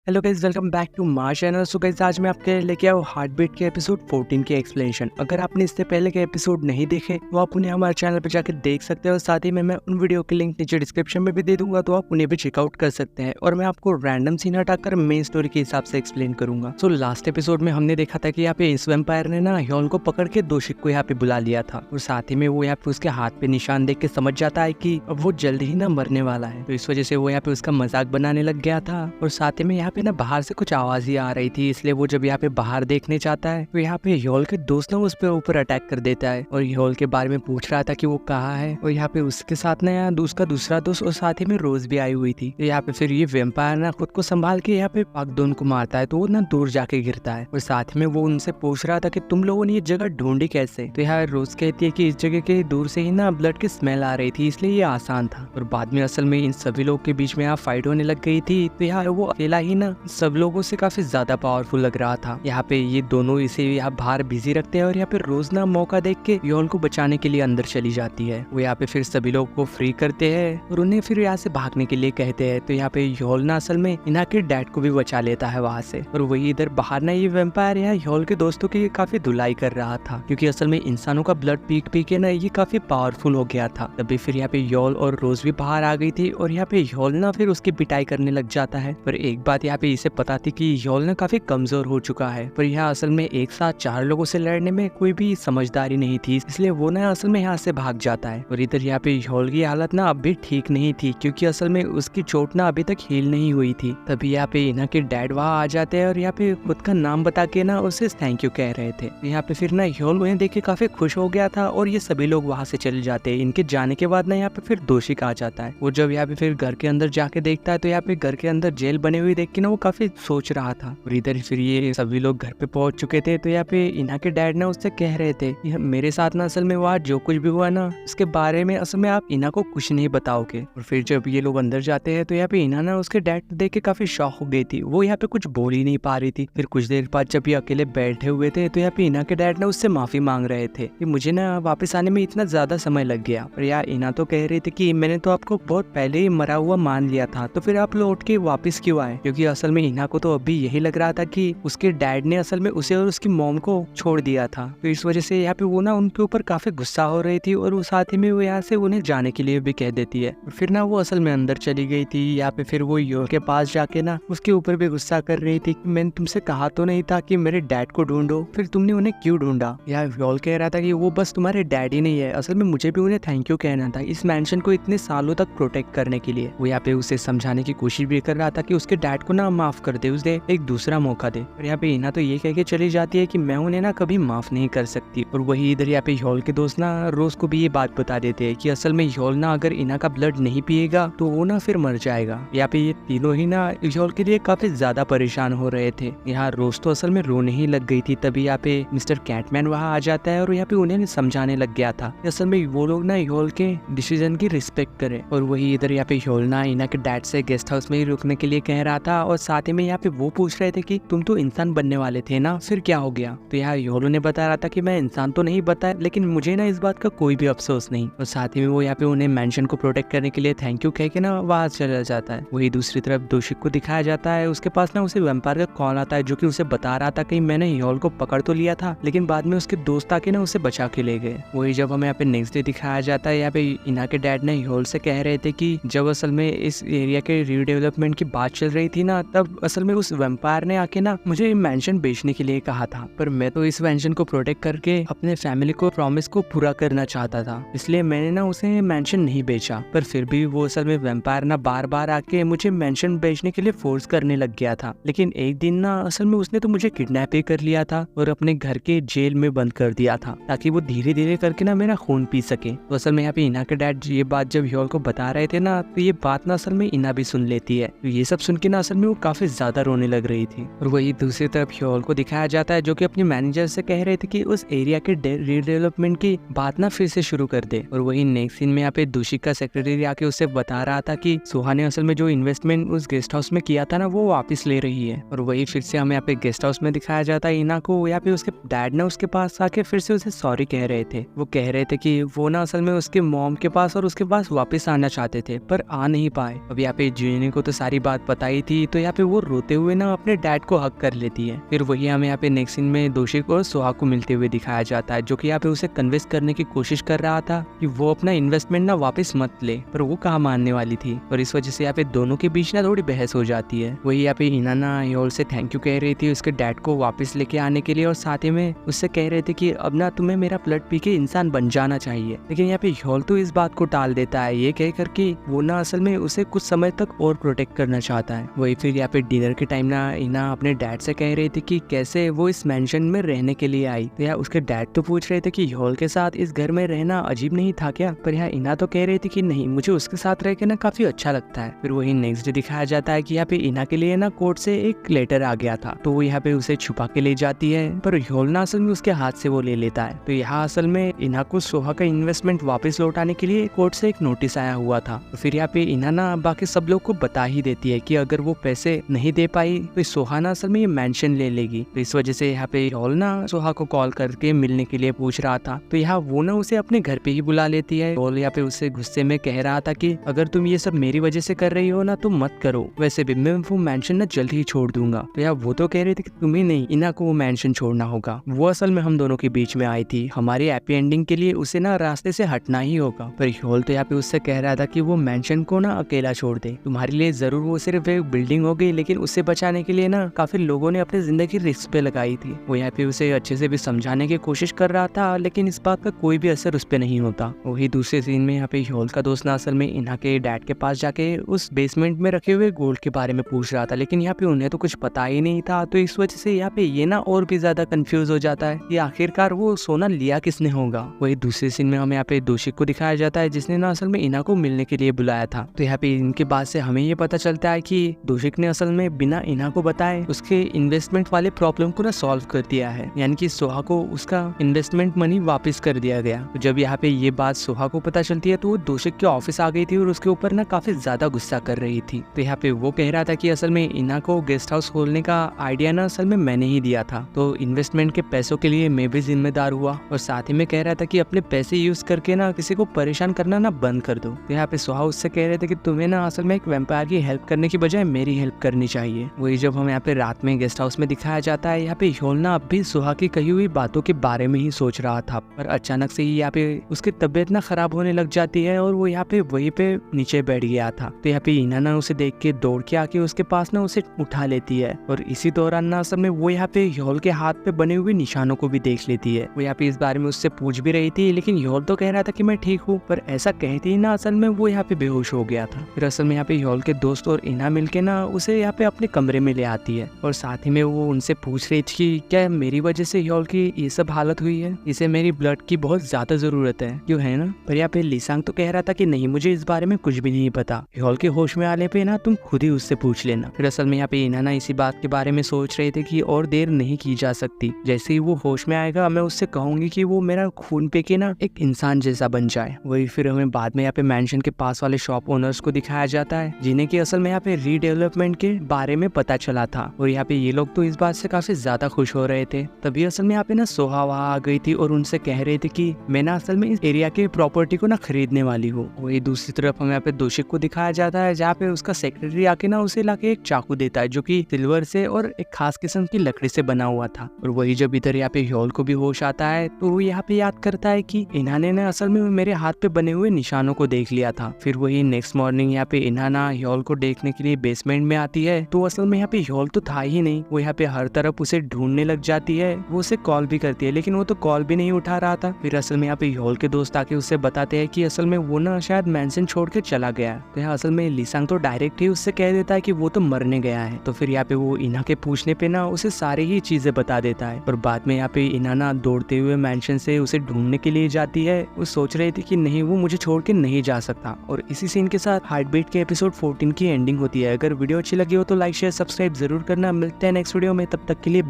Hello guys, welcome back to my channel. So guys, आज मैं आपके लिए लेके आया हूँ हार्ट बीट के एपिसोड 14 की एक्सप्लेनेशन। अगर आपने इससे पहले के एपिसोड नहीं देखे तो आप उन्हें हमारे चैनल पर जाकर देख सकते हो। साथ ही में मैं उन वीडियो के लिंक नीचे डिस्क्रिप्शन में भी दे दूंगा, तो आप उन्हें भी चेकआउट कर सकते हैं। और मैं आपको रैंडम सीन हटाकर मेन स्टोरी के हिसाब से एक्सप्लेन करूंगा। सो लास्ट एपिसोड में हमने देखा था कि यहाँ पे इस वैम्पायर ने ना ह्योल को पकड़ के दोशिक को यहाँ पे बुला लिया था, और साथ ही में वो यहाँ पे उसके हाथ पे निशान देख के समझ जाता है कि अब वो जल्द ही ना मरने वाला है। तो इस वजह से वो यहाँ पे उसका मजाक बनाने लग गया था। और साथ ही में यहाँ पे ना बाहर से कुछ आवाज ही आ रही थी, इसलिए वो जब यहाँ पे बाहर देखने जाता है तो यहाँ पे ह्योल के दोस्त ना उस पे ऊपर अटैक कर देता है और ह्योल के बारे में पूछ रहा था कि वो कहाँ है। और यहाँ पे उसके साथ ना यहाँ उसका दूसरा दोस्त और साथ ही में रोज भी आई हुई थी। तो यहाँ पे फिर ये वैम्पायर ना खुद को संभाल के यहाँ पे पागदोन को मारता है, तो वो ना दूर जाके गिरता है। और साथ में वो उनसे पूछ रहा था कि तुम लोगों ने ये जगह ढूंढी कैसे। तो यहाँ रोज कहती है कि इस जगह के दूर से ही ना ब्लड की स्मेल आ रही थी, इसलिए ये आसान था। और बाद में असल में इन सभी लोग के बीच में यहाँ फाइट होने लग गई थी। तो यहाँ वो अकेला ही ना सब लोगों से काफी ज्यादा पावरफुल लग रहा था। यहाँ पे ये दोनों इसे यहाँ बाहर बिजी रखते हैं और यहाँ पे रोज ना मौका देख के ह्योल को बचाने के लिए अंदर चली जाती है। वो यहाँ पे फिर सभी लोग को फ्री करते हैं और उन्हें फिर यहाँ से भागने के लिए कहते हैं। तो यहाँ पे ह्योल ना असल में इन्हा के डैड को भी बचा लेता है वहाँ से। और वही इधर बाहर ना ये वैम्पायर यहाँ ह्योल के दोस्तों की काफी धुलाई कर रहा था, क्योंकि असल में इंसानों का ब्लड पी के ना ये काफी पावरफुल हो गया था। तभी फिर यहाँ पे ह्योल और रोज भी बाहर आ गई थी और यहाँ पे ह्योल ना फिर उसकी पिटाई करने लग जाता है। पर एक बात यहाँ पे इसे पता थी कि ह्योल ना काफी कमजोर हो चुका है, पर यह असल में एक साथ 4 लोगों से लड़ने में कोई भी समझदारी नहीं थी, इसलिए वो ना असल में यहाँ से भाग जाता है। और इधर यहाँ पे ह्योल की हालत ना अभी ठीक नहीं थी, क्योंकि असल में उसकी चोट ना अभी तक हील नहीं हुई थी। तभी यहाँ पे इन्हा के डैड वहाँ आ जाते हैं और यहाँ पे खुद का नाम बता के ना उसे थैंक यू कह रहे थे। यहाँ पे फिर ना ह्योल उन्हें देख के काफी खुश हो गया था और ये सभी लोग वहाँ से चले जाते हैं। इनके जाने के बाद ना यहाँ पे फिर दोषिक आ जाता है। वो जब यहाँ पे फिर घर के अंदर जाके देखता है तो यहाँ पे घर के अंदर जेल बने हुई देख के ना वो काफी सोच रहा था। और इधर फिर ये सभी लोग घर पे पहुंच चुके थे। तो यहाँ पे इन्हा के डैड ना उससे कह रहे थे कि मेरे साथ ना असल में वहाँ जो कुछ भी हुआ ना उसके बारे में असल में आप इन्हा को कुछ नहीं बताओगे। और फिर जब ये लोग अंदर जाते हैं तो यहाँ पे इन्हा ना उसके डैड को देख के काफी शॉक हो गई थी। वो यहाँ पे कुछ बोल ही नहीं पा रही थी। फिर कुछ देर बाद जब ये अकेले बैठे हुए थे तो यहाँ पे इन्हा के डैड ना उससे माफी मांग रहे थे कि मुझे ना वापस आने में इतना ज्यादा समय लग गया। और यार इन्हा तो कह रही थी कि मैंने तो आपको बहुत पहले ही मरा हुआ मान लिया था, तो फिर आप लौट के वापस क्यों आए। क्योंकि असल में इन्हा को तो अभी यही लग रहा था कि उसके डैड ने असल में उसे और उसकी मॉम को छोड़ दिया था। तो इस वजह से यहाँ पे वो ना उनके ऊपर काफी गुस्सा हो रही थी और वो साथ ही में वो यहाँ से उन्हें जाने के लिए भी कह देती है। और फिर ना वो असल में अंदर चली गई थी। यहाँ पे फिर वो ह्योल के पास जाके ना उसके ऊपर भी गुस्सा कर रही थी कि मैंने तुमसे कहा तो नहीं था कि मेरे डैड को ढूंढो, फिर तुमने उन्हें क्यों ढूंढा। यहाँ ह्योल कह रहा था कि वो बस तुम्हारे डैड ही नहीं है, असल में मुझे भी उन्हें थैंक यू कहना था इस मेंशन को इतने सालों तक प्रोटेक्ट करने के लिए। वो यहाँ पे उसे समझाने की कोशिश भी कर रहा था कि उसके डैड को ना माफ कर दे, उसे एक दूसरा मौका दे। और यहाँ पे इन्हा तो ये कह के चली जाती है कि मैं उन्हें ना कभी माफ नहीं कर सकती। और वही इधर यहाँ पे ह्योल के दोस्त ना रोज को भी ये बात बता देते हैं कि असल में ह्योल ना अगर इन्हा का ब्लड नहीं पिएगा तो वो ना फिर मर जाएगा। यहाँ पे ये तीनों ही ना ह्योल के लिए काफी ज्यादा परेशान हो रहे थे। यहाँ रोज तो असल में रोने ही लग गई थी। तभी यहाँ पे मिस्टर कैटमैन वहाँ आ जाता है और यहाँ पे उन्हें समझाने लग गया था असल में वो लोग ना ह्योल के डिसीजन की रिस्पेक्ट करे। और वही इधर यहाँ पे ह्योल ना इन्हा के डैड से गेस्ट हाउस में ही रुकने के लिए कह रहा था। और साथ ही में यहाँ पे वो पूछ रहे थे कि तुम तो इंसान बनने वाले थे ना, फिर क्या हो गया। तो यहाँ ह्योल ने बता रहा था कि मैं इंसान तो नहीं बताया, लेकिन मुझे ना इस बात का कोई भी अफसोस नहीं। और साथ ही में वो यहाँ पे उन्हें मेंशन को प्रोटेक्ट करने के लिए थैंक यू कह के ना वहां चला जाता है। वही दूसरी तरफ दोषिक को दिखाया जाता है, उसके पास ना उसे वैम्पायर का कॉल आता है जो कि उसे बता रहा था कि मैंने ह्योल को पकड़ तो लिया था, लेकिन बाद में उसके दोस्त आके ना उसे बचा के ले गए। वही जब हमें यहाँ पे नेक्स्ट डे दिखाया जाता है, यहाँ पे इन्हा के डैड ने ह्योल से कह रहे थे कि जब असल में इस एरिया के रीडेवलपमेंट की बात चल रही थी ना, तब असल में उस वैम्पायर ने आके ना मुझे मेंशन बेचने के लिए कहा था, पर मैं तो इस मेंशन को प्रोटेक्ट करके अपने फैमिली को प्रॉमिस को पूरा करना चाहता था, इसलिए मैंने ना उसे मेंशन नहीं बेचा। पर फिर भी वो असल में वैम्पायर ना बार बार आके मुझे मेंशन बेचने के लिए फोर्स करने लग गया था। लेकिन एक दिन ना असल में उसने तो मुझे किडनैप ही कर लिया था और अपने घर के जेल में बंद कर दिया था, ताकि वो धीरे धीरे करके ना मेरा खून पी सके। तो असल में यहाँ पे इन्हा के डैड ये बात जब ह्योल को बता रहे थे ना, तो ये बात ना असल में इन्हा भी सुन लेती है। तो ये सब सुन के ना असल में वो वो काफी ज्यादा रोने लग रही थी। और वही दूसरी तरफ ह्योल को दिखाया जाता है जो कि अपनी मैनेजर से कह रहे थे कि उस एरिया के रीडेवलपमेंट की बात ना फिर से शुरू कर दे। और वही नेक्स्ट सीन में यहाँ पे दूषिक का सेक्रेटरी आके उससे बता रहा था कि सोहा ने असल में जो इन्वेस्टमेंट उस गेस्ट हाउस में किया था ना वो वापस ले रही है। और वही फिर से हमें यहाँ पे गेस्ट हाउस में दिखाया जाता है इना को, यहाँ पे उसके डैड ना उसके पास आके फिर से उसे सॉरी कह रहे थे। वो कह रहे थे कि वो ना असल में उसके मॉम के पास और उसके पास वापस आना चाहते थे पर आ नहीं पाए। अब यहाँ पे जीनी को तो सारी बात बताई थी, तो यहाँ पे वो रोते हुए ना अपने डैड को हक कर लेती है। फिर वही हमें यहाँ पे नेक्स्ट सीन में दोषिक और सोहा को मिलते हुए दिखाया जाता है जो कि यहाँ पे उसे कन्विंस करने की कोशिश कर रहा था कि वो अपना इन्वेस्टमेंट ना वापस मत ले, पर वो कहाँ मानने वाली थी। और इस वजह से यहाँ पे दोनों के बीच ना थोड़ी बहस हो जाती है। वही यहाँ पे इना ना ह्योल से थैंक यू कह रही थी उसके डैड को वापस लेके आने के लिए, और साथ ही में उससे कह रहे थे कि अब ना तुम्हें मेरा ब्लड पी के इंसान बन जाना चाहिए। लेकिन यहाँ पे ह्योल तो इस बात को टाल देता है, ये कह करके वो ना असल में उसे कुछ समय तक और प्रोटेक्ट करना चाहता है। वही फिर यहाँ पे डिनर के टाइम ना इना अपने डैड से कह रही थी कि कैसे वो इस मेंशन में रहने के लिए आई। तो यार उसके डैड तो पूछ रहे थे कि ह्योल के साथ इस घर में रहना अजीब नहीं था क्या, पर यहाँ इना तो कह रही थी कि नहीं, मुझे उसके साथ रह के ना काफी अच्छा लगता है। फिर वही नेक्स्ट डे दिखाया जाता है कि यहाँ पे इना के लिए ना कोर्ट से एक लेटर आ गया था, तो वो यहाँ पे उसे छुपा के ले जाती है, पर ह्योल ना असल में उसके हाथ से वो ले लेता है। तो यहाँ असल में इना को सोहा का इन्वेस्टमेंट वापस लौटाने के लिए कोर्ट से एक नोटिस आया हुआ था। तो फिर यहाँ पे इना ना बाकी सब लोग को बता ही देती है कि अगर वो पैसे नहीं दे पाई तो सोहा ना असल में ये मेंशन ले लेगी। तो इस वजह से यहाँ पे ह्योल ना सोहा को कॉल करके मिलने के लिए पूछ रहा था, तो यहाँ वो ना उसे अपने घर पे ही बुला लेती है। ह्योल यहाँ पे उससे गुस्से में कह रहा था कि अगर तुम ये सब मेरी वजह से कर रही हो ना तो मत करो, वैसे भी मैं वो मेंशन ना जल्द ही छोड़ दूंगा। तो यहाँ वो तो कह रहे थे कि तुम्हें नहीं, इना को वो मेंशन छोड़ना होगा, वो असल में हम दोनों के बीच में आई थी, हमारी हैप्पी एंडिंग के लिए उसे ना रास्ते से हटना ही होगा। पर ह्योल तो यहाँ पे उससे कह रहा था कि वो मेंशन को ना अकेला छोड़ दे, तुम्हारे लिए जरूर वो सिर्फ एक बिल्डिंग हो गई, लेकिन उससे बचाने के लिए ना काफी लोगों ने अपनी जिंदगी रिस्क पे लगाई थी। वो यहाँ पे उसे अच्छे से भी समझाने की कोशिश कर रहा था, लेकिन इस बात का कोई भी असर उस पे नहीं होता। वही दूसरे सीन में यहाँ पे ह्योल का दोस्त ना असल में इना के डैड के पास जाके उस बेसमेंट में रखे हुए गोल्ड के बारे में पूछ रहा था, लेकिन यहाँ पे उन्हें तो कुछ पता ही नहीं था। तो इस वजह से यहाँ पे ये ना और भी ज्यादा कंफ्यूज हो जाता है कि आखिरकार वो सोना लिया किसने होगा। वही दूसरे सीन में हमें यहाँ पे दोषिक को दिखाया जाता है जिसने ना असल में इना को मिलने के लिए बुलाया था। तो यहाँ पे इनके बाद से हमें ये पता चलता है कि दोषिक ने असल में बिना इना को बताए उसके इन्वेस्टमेंट वाले प्रॉब्लम को ना सॉल्व कर दिया है, यानी कि सोहा को उसका इन्वेस्टमेंट मनी वापस कर दिया गया। तो जब यहाँ पे ये बात सोहा को पता चलती है तो वो दोषिक के ऑफिस आ गई थी और उसके ऊपर ना काफी ज्यादा गुस्सा कर रही थी। तो यहाँ पे वो कह रहा था कि असल में इना को गेस्ट हाउस खोलने का आइडिया ना असल में मैंने ही दिया था, तो इन्वेस्टमेंट के पैसों के लिए मैं भी जिम्मेदार हुआ, और साथ ही में कह रहा था कि अपने पैसे यूज करके ना किसी को परेशान करना ना बंद कर दो। तो यहाँ पे सोहा उससे कह रहे थे कि तुम्हें ना असल में एक वैम्पायर की हेल्प करने की बजाय मेरी हेल्प करनी चाहिए। वही जब हम यहाँ पे रात में गेस्ट हाउस में दिखाया जाता है, यहाँ पे ह्योल ना अब भी सोहा की कही हुई बातों के बारे में ही सोच रहा था, पर अचानक से ही यहाँ पे उसकी तबीयत ना खराब होने लग जाती है और वो यहाँ पे वहीं पे नीचे बैठ गया था। तो यहाँ पे इना ना उसे देख के दौड़ के आके उसके पास ना उसे उठा लेती है, और इसी दौरान ना असल में वो यहाँ पे ह्योल के हाथ पे बने हुए निशानों को भी देख लेती है। वो यहाँ पे इस बारे में उससे पूछ भी रही थी, लेकिन ह्योल तो कह रहा था कि मैं ठीक हूँ, पर ऐसा कहते ही ना असल में वो यहाँ पे बेहोश हो गया था। फिर असल में यहाँ पे ह्योल के दोस्त और इना मिलके ना उसे यहाँ पे अपने कमरे में ले आती है, और साथ ही में वो उनसे पूछ रही थी कि क्या मेरी वजह से ह्योल की ये सब हालत हुई है, इसे मेरी ब्लड की बहुत ज्यादा जरूरत है, क्यों है ना। पर यहाँ पे लीसांग तो कह रहा था कि नहीं, मुझे इस बारे में कुछ भी नहीं पता, ह्योल के होश में आने पे ना तुम खुद ही उससे पूछ लेना। फिर असल में यहाँ पे इना ना इसी बात के बारे में सोच रहे थे कि और देर नहीं की जा सकती, जैसे ही वो होश में आएगा मैं उससे कहूंगी कि वो मेरा खून पे के ना एक इंसान जैसा बन जाए। वही फिर हमें बाद में यहाँ पे मेंशन के पास वाले शॉप ओनर्स को दिखाया जाता है, जिन्हें की असल में यहाँ पे रीडेवलपमेंट के बारे में पता चला था, और यहाँ पे ये लोग तो इस बात से काफी ज्यादा खुश हो रहे थे। तभी असल में यहाँ पे ना सोहा वहाँ आ गई थी और उनसे कह रही थी कि मैं ना असल में इस एरिया के प्रॉपर्टी को ना खरीदने वाली हूँ। वही दूसरी तरफ हमें यहाँ पे दोषिक को दिखाया जाता है, जहाँ पे उसका सेक्रेटरी आके ना उसे लाके एक चाकू देता है जो कि सिल्वर से और एक खास किस्म की लकड़ी से बना हुआ था। और वही जब इधर यहाँ पे ह्योल को भी होश आता है तो वो यहाँ पे याद करता है कि इन्हाने ने असल में मेरे हाथ पे बने हुए निशानों को देख लिया था। फिर वही नेक्स्ट मॉर्निंग यहाँ पे इन्हाना ह्योल को देखने के लिए बेसमेंट में आती है, तो असल में यहाँ पे ह्योल तो था ही नहीं। वो यहाँ पे हर तरफ उसे ढूंढने लग जाती है, वो उसे कॉल भी करती है, लेकिन वो तो कॉल भी नहीं उठा रहा था। फिर असल में यहाँ पे ह्योल के दोस्त आके उससे बताते हैं कि असल में वो ना शायद मेंशन छोड़ के चला गया। तो यहाँ असल में लीसांग तो डायरेक्ट ही उससे कह देता है कि वो तो मरने गया है। तो फिर यहाँ पे वो इना के पूछने पे ना उसे सारी ही चीजें बता देता है, पर बाद में यहाँ पे इना ना दौड़ते हुए मेंशन से उसे ढूंढने के लिए जाती है। वो सोच रही थी कि नहीं, वो मुझे छोड़ के नहीं जा सकता। और इसी सीन के साथ हार्ट बीट के एपिसोड 14 की एंडिंग होती है। अगर वीडियो अच्छी लगी हो तो लाइक शेयर सब्सक्राइब जरूर करना। मिलते हैं नेक्स्ट वीडियो में, तब तक के लिए